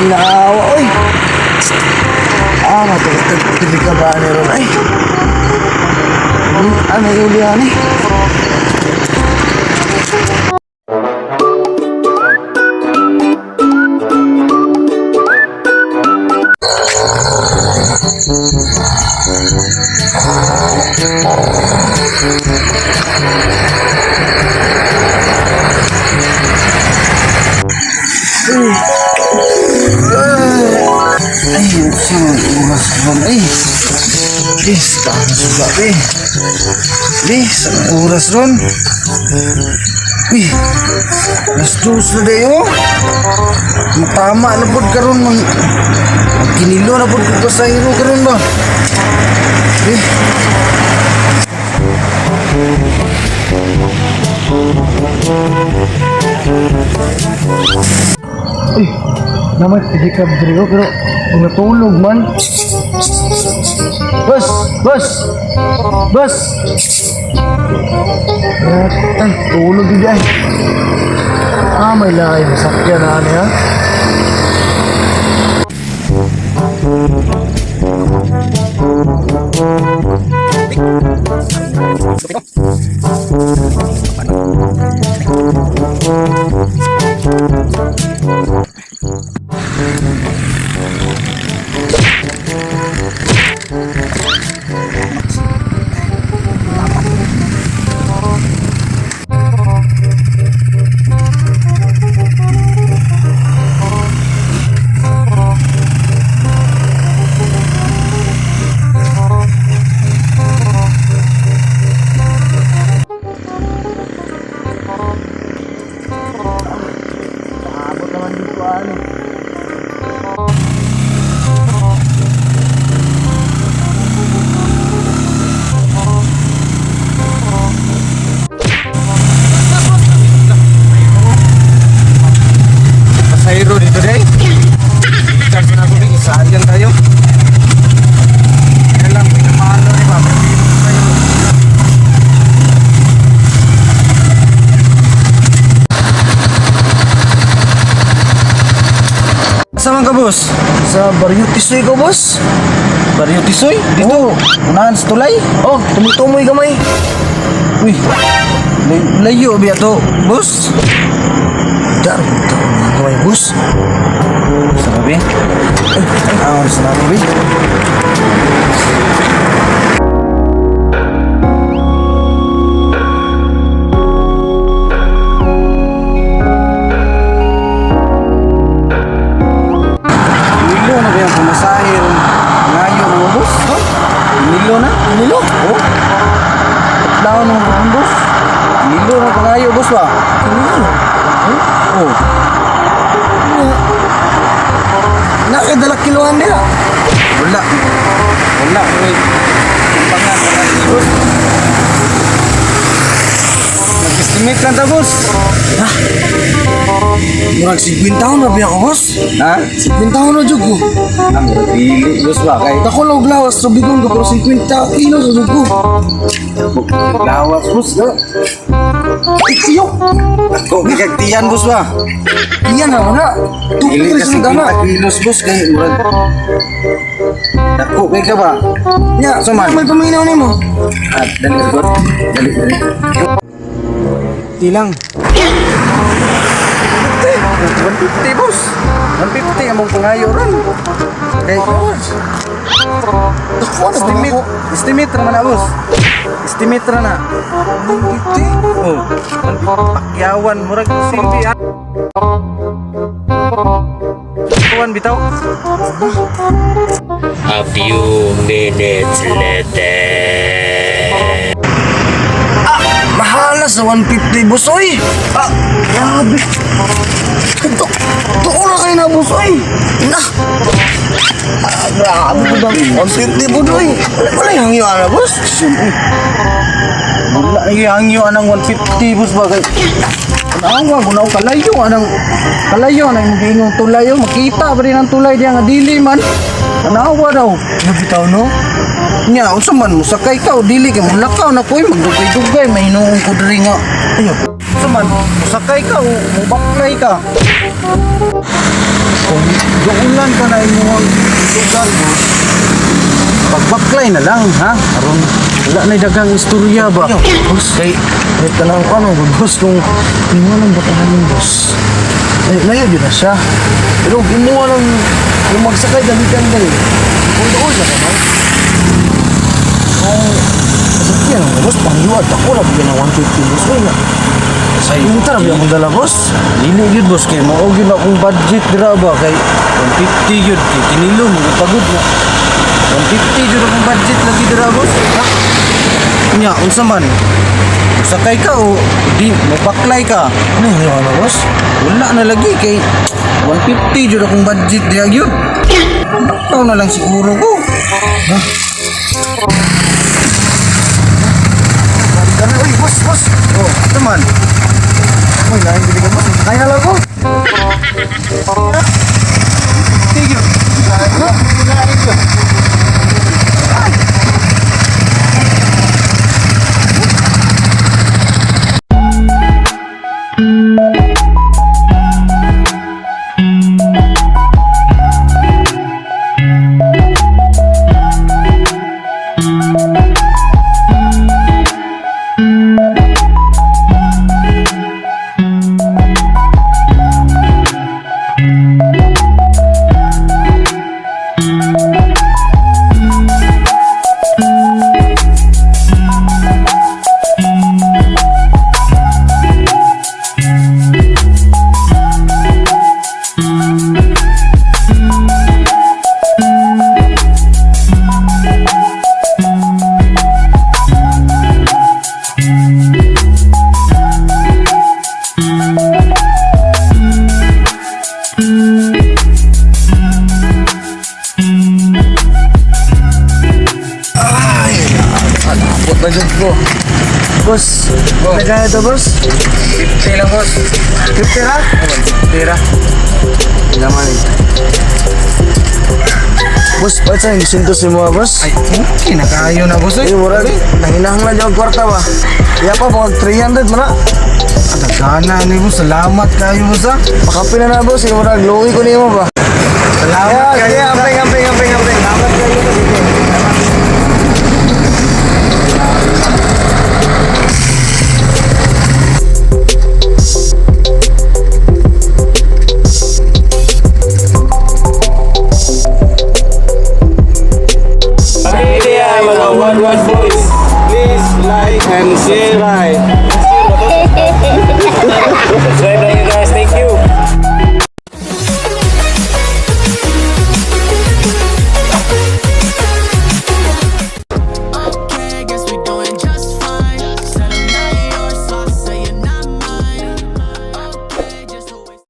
Nawa, oy. Matulog ka ba ni Ron, ay? Ano yung liyan, eh? Ayun siya, oras ron eh. Bis, tahan suga eh. Bis, oras ron. Alas 2 na dayo. Tama na po ka ron. Kinilo na po ka sa hero ka ron ba? Naman hindi ka bro, pero kung natulog man. Bus! Ay, tulog din dyan. May lahay, masakyan na niya. Pasahero dito deh. Charge na ako dito. Saan tayo? Kailang pinamalo nih Pak. Saan ka, boss? Sa Barrio Tisoy ko, boss. Barrio Tisoy? Dito? Unahan sa tulay? Oh, tumutumoy gamay. Uy, layo biya to, boss. Dar, ito mga gamay, boss. Sanabi? Sanabi? Nilo? Oh. Tatlaw ng mga boss. Nilo na pangayo, boss ba? Nilo? Oh. Nakadala kiloan nila? Wala. Kumpangan pangayo, boss. Nag-estimate lang ta, boss. Ha? Murag 50 taon na biya ko, boss. Ha? 50 taon na dyan ko. Ang pili, boss ba? Ako lang lawas, so bigong ko, pero 50 kilo sa dyan ko. Lawas, boss. Ikiyo. Kok bigagtiyan, boss ba? Iyan na, wala. Ili kasi 50 kilos, boss. Kaya murag. Dako, kaya ka ba? Ya, so man. May paminaw ni mo. Dali, boss. Dali. Tilang. 150, boss. 150 among pangayo ron. Okay, boss. Estimate ra na, boss. Estimate ra na. 150. Oh, pakyawan murag silbi. Pakyawan bitaw. A few minutes later. Mahala sa 150, boss, oy. Grabe. Tuko na kayo na, boss, oy. Grabe ko ba? 150 po, oy. Wala yung hangyo na, boss. Wala nagihangyo anang 150 boss ba kay Awa, gunaw kalayo anang gingong tulay yo makita pa rin ang tulay diya nga dili man. Anawa daw. Nabitaw no? Nya unsa man mo sakay ka o dili kay mulakaw na koy magdugay-dugay may hinuong ko diri nga. Ayo. Unsa man mo sakay ka o mubaklay ka. Kung duulan ka na imong sugal boss. Pagbaklay na lang ha. Aron wala na dagang istorya ba? Boss, kay tanang ko ano, boss, kung kinuha ng batahan ng boss. Layo din na siya. Pero kinuha ng yung magsakay dalikan dali. Kung doon na ka, man. Kung masakyan ang boss, panghiwad ako na bigyan ng 150 boss. Wala. Yung tarap yung dala boss. Dili yun boss kay mao gyud akong budget dira ba kay 150 yun kay kinilo mo pagod na 150 yun akong budget lagi dira boss ha nya unsa man sakay ka o di mo baklay ka Ano yung ano boss? wala na lagi kay 150 yun akong budget diya gyud ikaw na lang siguro ko ha Gana, uy, boss, boss. oh unsa man Uy, lain dili ka boss. Kaya na lang ko. sige Budget ko. Boss, nagkaya ito boss? 50 lang boss 50 ra? tira Naman eh. Boss, ba't saan yung sintos si mga boss? ay okay na kayo na boss Eh, mura nanginahanglan dyan ang kwarta ba? Kaya pa, mga 300 man na. Adagana ni boss, salamat kayo boss ha. Makapin na boss, yung mura, glowy ko niyo mo ba? Salamat Kaya, kayo. amping.